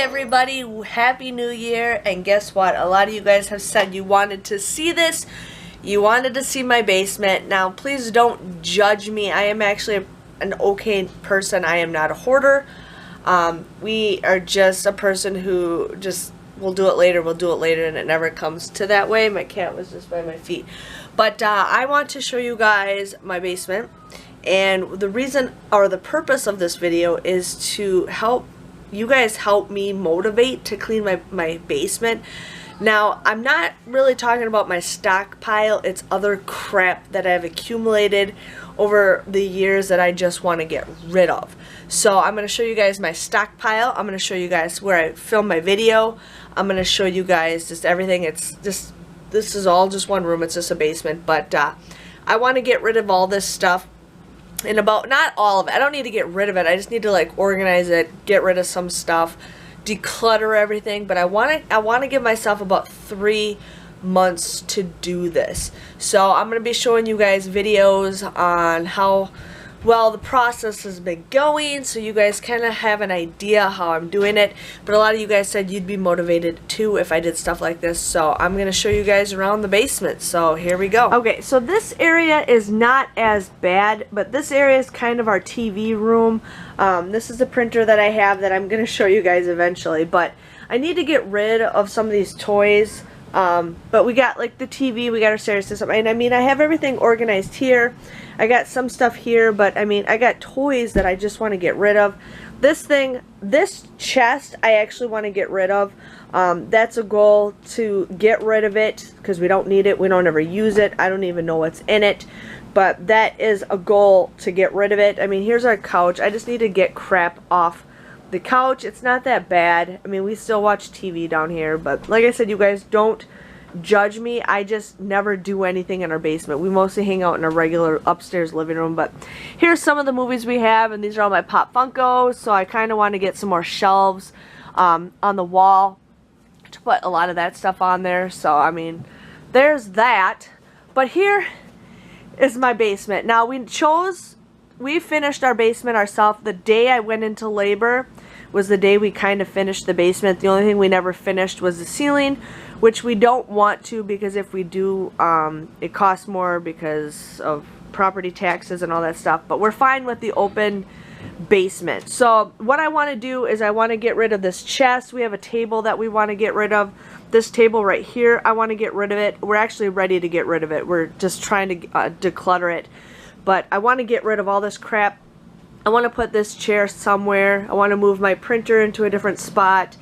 everybody, Happy New Year. And guess what? A lot of you guys have said you wanted to see this. You wanted to see my basement. Now please don't judge me. I am actually an okay person. I am not a hoarder. We are just a person who just we'll do it later, and it never comes to that way. My cat was just by my feet. But I want to show you guys my basement, and the reason or the purpose of this video is to help you guys help me motivate to clean my basement. Now, I'm not really talking about my stockpile. It's other crap that I've accumulated over the years that I just want to get rid of. So I'm going to show you guys my stockpile. I'm going to show you guys where I film my video. I'm going to show you guys just everything. It's just, this is all just one room. It's just a basement. But I want to get rid of all this stuff. And about, not all of it. I don't need to get rid of it. I just need to like organize it, get rid of some stuff, declutter everything. But I want to give myself about 3 months to do this. So I'm going to be showing you guys videos on how well the process has been going, so you guys kind of have an idea how I'm doing it. But a lot of you guys said you'd be motivated too if I did stuff like this, so I'm going to show you guys around the basement. So here we go. Okay, so this area is not as bad, but this area is kind of our TV room. This is a printer that I have that I'm going to show you guys eventually, but I need to get rid of some of these toys. But we got like the TV, we got our stereo system, and I mean I have everything organized here. I got some stuff here, but I mean I got toys that I just want to get rid of. This chest I actually want to get rid of. That's a goal, to get rid of it because we don't need it, we don't ever use it, I don't even know what's in it. But that is a goal, to get rid of it. I mean, here's our couch. I just need to get crap off the couch. It's not that bad. I mean, we still watch TV down here, but like I said, you guys don't judge me. I just never do anything in our basement. We mostly hang out in our regular upstairs living room. But here's some of the movies we have, and these are all my Pop Funkos, so I kind of want to get some more shelves on the wall to put a lot of that stuff on there. So I mean, there's that. But here is my basement. Now we finished our basement ourselves. The day I went into labor was the day we kind of finished the basement. The only thing we never finished was the ceiling, which we don't want to, because if we do, it costs more because of property taxes and all that stuff. But we're fine with the open basement. So what I want to do is I want to get rid of this chest. We have a table that we want to get rid of. This table right here, I want to get rid of it. We're actually ready to get rid of it. We're just trying to declutter it. But I want to get rid of all this crap. I want to put this chair somewhere. I want to move my printer into a different spot.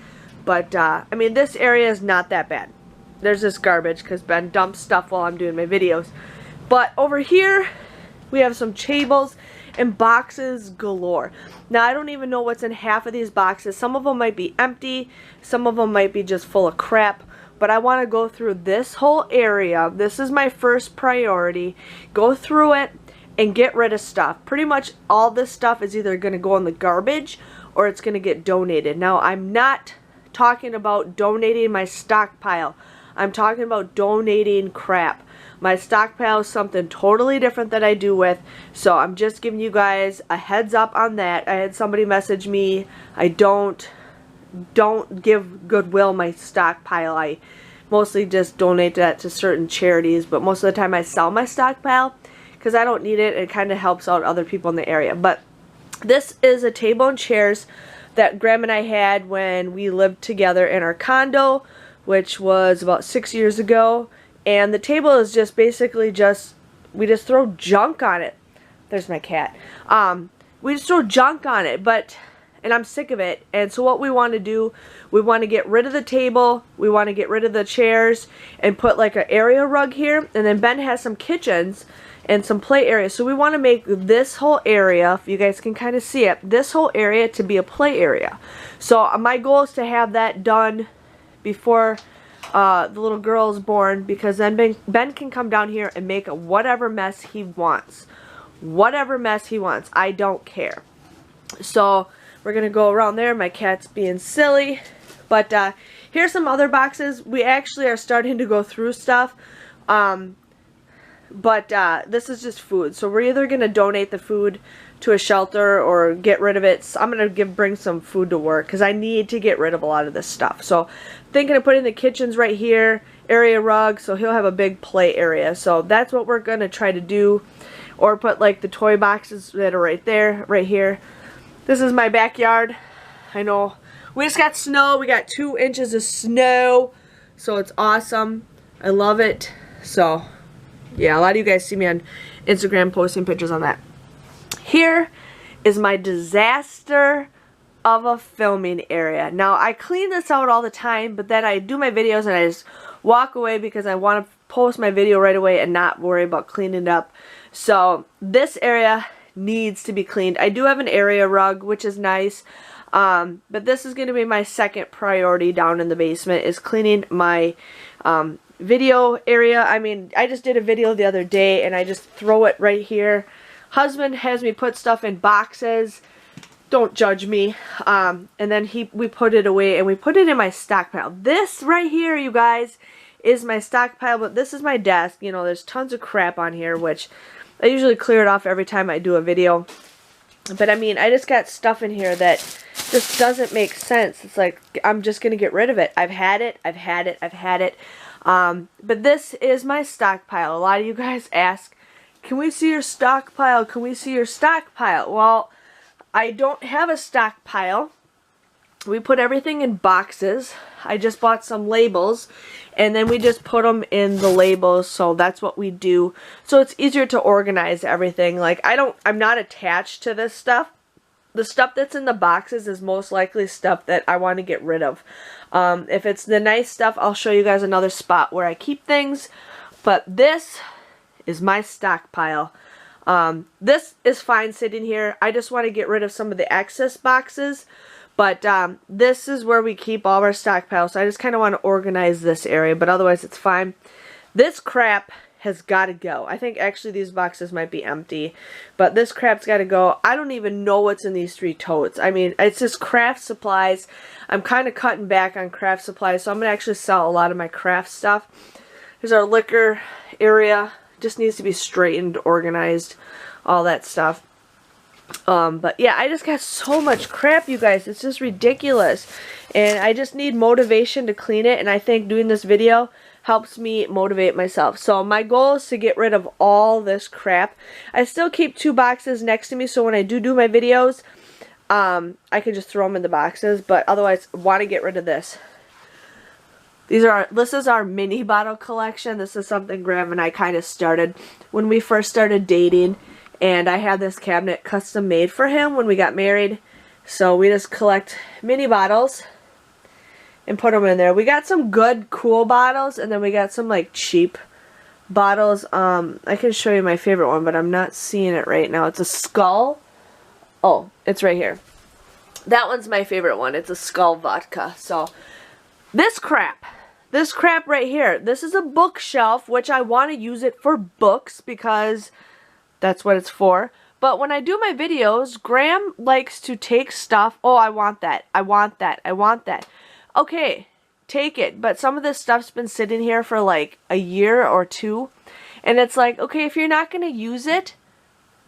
But, I mean, this area is not that bad. There's this garbage because Ben dumps stuff while I'm doing my videos. But over here, we have some tables and boxes galore. Now, I don't even know what's in half of these boxes. Some of them might be empty. Some of them might be just full of crap. But I want to go through this whole area. This is my first priority. Go through it and get rid of stuff. Pretty much all this stuff is either going to go in the garbage or it's going to get donated. Now, I'm not talking about donating my stockpile. I'm talking about donating crap. My stockpile is something totally different that I do with, so I'm just giving you guys a heads up on that. I had somebody message me, I don't give Goodwill my stockpile. I mostly just donate that to certain charities, but most of the time I sell my stockpile because I don't need it. It kind of helps out other people in the area. But this is a table and chairs that Graham and I had when we lived together in our condo, which was about 6 years ago. And the table is just basically we just throw junk on it. There's my cat. We just throw junk on it, and I'm sick of it. And so what we want to do, we want to get rid of the table, we want to get rid of the chairs, and put like an area rug here. And then Ben has some kitchens and some play areas. So we want to make this whole area, if you guys can kind of see it, this whole area to be a play area. So my goal is to have that done before the little girl is born, because then Ben can come down here and make whatever mess he wants. Whatever mess he wants. I don't care. So we're going to go around there. My cat's being silly. But here's some other boxes. We actually are starting to go through stuff. but this is just food. So we're either going to donate the food to a shelter or get rid of it. So I'm going to bring some food to work because I need to get rid of a lot of this stuff. So thinking of putting the kitchens right here, area rug, so he'll have a big play area. So that's what we're going to try to do. Or put like the toy boxes that are right there, right here. This is my backyard. I know we just got snow. We got 2 inches of snow. So it's awesome. I love it. So yeah, a lot of you guys see me on Instagram posting pictures on that. Here is my disaster of a filming area. Now I clean this out all the time, but then I do my videos and I just walk away because I want to post my video right away and not worry about cleaning it up. So this area needs to be cleaned. I do have an area rug, which is nice. But this is going to be my second priority down in the basement, is cleaning my video area. I mean, I just did a video the other day and I just throw it right here. Husband has me put stuff in boxes. Don't judge me. And then we put it away and we put it in my stockpile. This right here, you guys, is my stockpile, but this is my desk. You know, there's tons of crap on here, which I usually clear it off every time I do a video. But I mean, I just got stuff in here that just doesn't make sense. It's like, I'm just going to get rid of it. I've had it. I've had it. I've had it. But this is my stockpile. A lot of you guys ask, can we see your stockpile? Can we see your stockpile? Well, I don't have a stockpile. We put everything in boxes. I just bought some labels and then we just put them in the labels, so that's what we do. So it's easier to organize everything. Like, I'm not attached to this stuff. The stuff that's in the boxes is most likely stuff that I want to get rid of. If it's the nice stuff, I'll show you guys another spot where I keep things. But this is my stockpile. This is fine sitting here. I just want to get rid of some of the excess boxes. But this is where we keep all of our stockpile. So I just kind of want to organize this area. But otherwise it's fine. This crap has got to go. I think actually these boxes might be empty. But this crap's got to go. I don't even know what's in these 3 totes. I mean, it's just craft supplies. I'm kind of cutting back on craft supplies. So I'm going to actually sell a lot of my craft stuff. Here's our liquor area. Just needs to be straightened, organized, all that stuff. But yeah, I just got so much crap, you guys. It's just ridiculous. And I just need motivation to clean it. And I think doing this video helps me motivate myself. So my goal is to get rid of all this crap. I still keep 2 boxes next to me, so when I do my videos, I can just throw them in the boxes. But otherwise, I want to get rid of this. This is our mini bottle collection. This is something Graham and I kind of started when we first started dating. And I had this cabinet custom made for him when we got married. So we just collect mini bottles and put them in there. We got some good, cool bottles, and then we got some like cheap bottles. I can show you my favorite one, but I'm not seeing it right now. It's a Skull. Oh, it's right here. That one's my favorite one. It's a Skull vodka. So this crap right here, this is a bookshelf, which I want to use it for books because that's what it's for. But when I do my videos, Graham likes to take stuff. Oh, I want that. I want that. I want that. Okay, take it. But some of this stuff's been sitting here for like a year or 2. And it's like, okay, if you're not going to use it,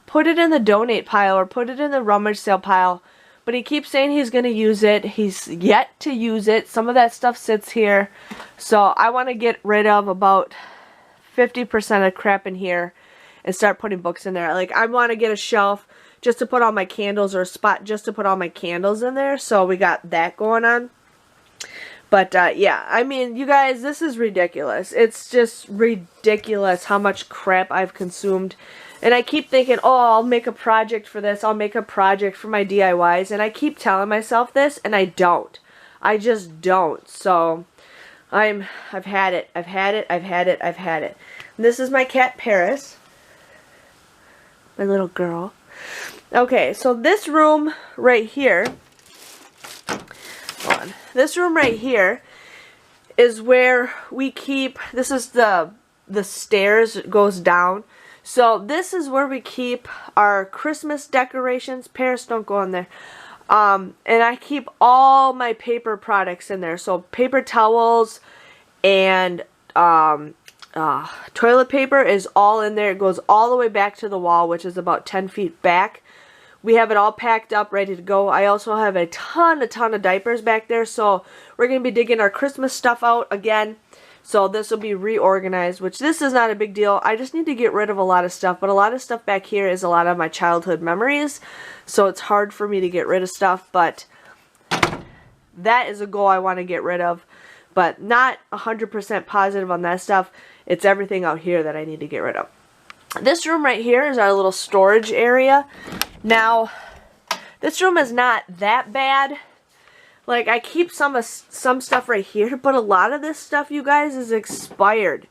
put it in the donate pile or put it in the rummage sale pile. But he keeps saying he's going to use it. He's yet to use it. Some of that stuff sits here. So I want to get rid of about 50% of crap in here and start putting books in there. Like, I want to get a shelf just to put all my candles, or a spot just to put all my candles in there. So we got that going on. But yeah, I mean, you guys, this is ridiculous. It's just ridiculous how much crap I've consumed. And I keep thinking, oh, I'll make a project for this. I'll make a project for my DIYs. And I keep telling myself this, and I don't. I just don't. So I've had it. I've had it. I've had it. I've had it. And this is my cat, Paris. My little girl. Okay, so this room right here, hold on. This room right here is where we keep, this is the stairs, it goes down. So this is where we keep our Christmas decorations. Paris, don't go in there. And I keep all my paper products in there. So paper towels and Toilet paper is all in there. It goes all the way back to the wall, which is about 10 feet back. We have it all packed up, ready to go. I also have a ton of diapers back there, so we're going to be digging our Christmas stuff out again. So this will be reorganized, which this is not a big deal. I just need to get rid of a lot of stuff, but a lot of stuff back here is a lot of my childhood memories, so it's hard for me to get rid of stuff, but that is a goal I want to get rid of, but not 100% positive on that stuff. It's everything out here that I need to get rid of. This room right here is our little storage area. Now, this room is not that bad. Like, I keep some stuff right here, but a lot of this stuff, you guys, is expired.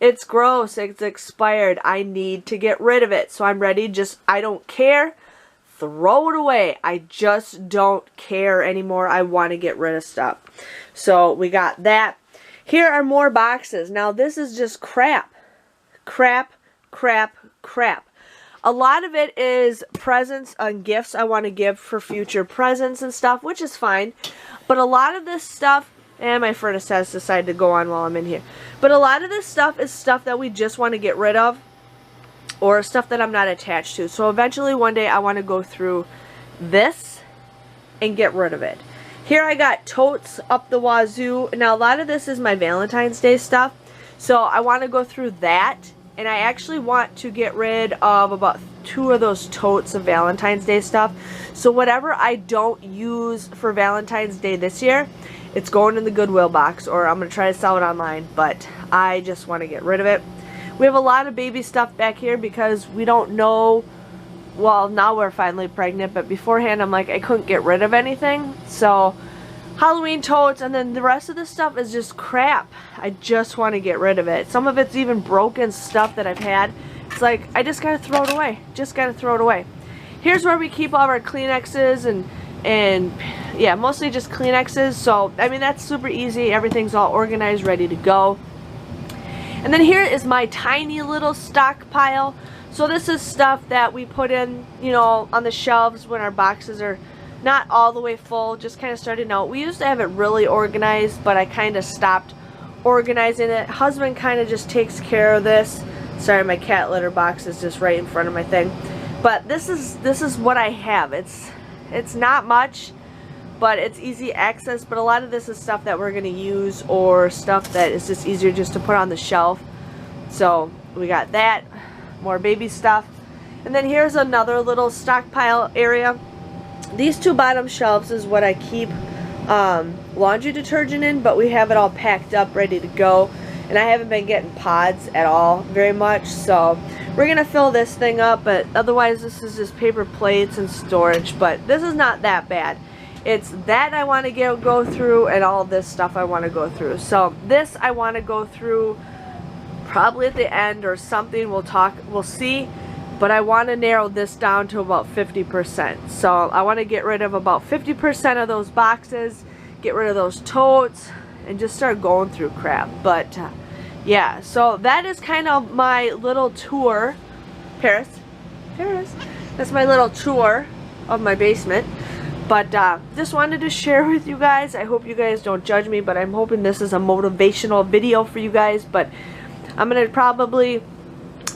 It's gross. It's expired. I need to get rid of it. So I'm ready. I don't care. Throw it away. I just don't care anymore. I want to get rid of stuff. So we got that. Here are more boxes. Now, this is just crap. Crap, crap, crap. A lot of it is presents and gifts I want to give for future presents and stuff, which is fine. But a lot of this stuff, and my furnace has decided to go on while I'm in here. But a lot of this stuff is stuff that we just want to get rid of, or stuff that I'm not attached to. So eventually one day I want to go through this and get rid of it. Here I got totes up the wazoo. Now a lot of this is my Valentine's Day stuff. So I want to go through that. And I actually want to get rid of about 2 of those totes of Valentine's Day stuff. So whatever I don't use for Valentine's Day this year, it's going in the Goodwill box, or I'm going to try to sell it online. But I just want to get rid of it. We have a lot of baby stuff back here because we don't know. Well, now we're finally pregnant, but beforehand I'm like, I couldn't get rid of anything. So Halloween totes, and then the rest of this stuff is just crap. I just want to get rid of it. Some of it's even broken stuff that I've had. It's like, I just gotta throw it away. Just gotta throw it away. Here's where we keep all of our Kleenexes and yeah, mostly just Kleenexes. So, I mean, that's super easy. Everything's all organized, ready to go. And then here is my tiny little stockpile. So this is stuff that we put in, you know, on the shelves when our boxes are not all the way full, just kind of starting out. We used to have it really organized, but I kind of stopped organizing it. Husband kind of just takes care of this. Sorry, my cat litter box is just right in front of my thing. But this is what I have. It's not much, but it's easy access. But a lot of this is stuff that we're going to use, or stuff that is just easier just to put on the shelf. So we got that, more baby stuff. And then here's another little stockpile area. These 2 bottom shelves is what I keep laundry detergent in, but we have it all packed up, ready to go. And I haven't been getting pods at all very much, so we're going to fill this thing up, but otherwise this is just paper plates and storage. But this is not that bad. It's that I want to go through, and all this stuff I want to go through. So this I want to go through probably at the end or something. We'll see. But I want to narrow this down to about 50%. So I want to get rid of about 50% of those boxes, get rid of those totes, and just start going through crap. But yeah, so that is kind of my little tour. Paris. That's my little tour of my basement. But just wanted to share with you guys. I hope you guys don't judge me, but I'm hoping this is a motivational video for you guys. But I'm going to probably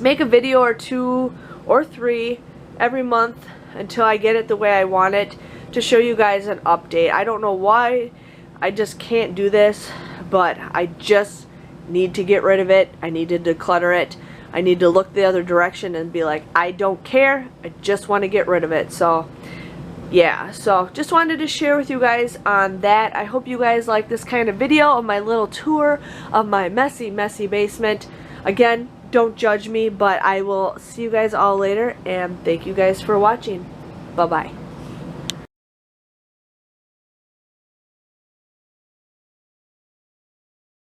make a video or 2 or 3 every month until I get it the way I want it, to show you guys an update. I don't know why I just can't do this, but I just need to get rid of it. I need to declutter it. I need to look the other direction and be like, I don't care. I just want to get rid of it. So yeah, so just wanted to share with you guys on that. I hope you guys like this kind of video of my little tour of my messy basement. Again, don't judge me, but I will see you guys all later, and thank you guys for watching. Bye-bye.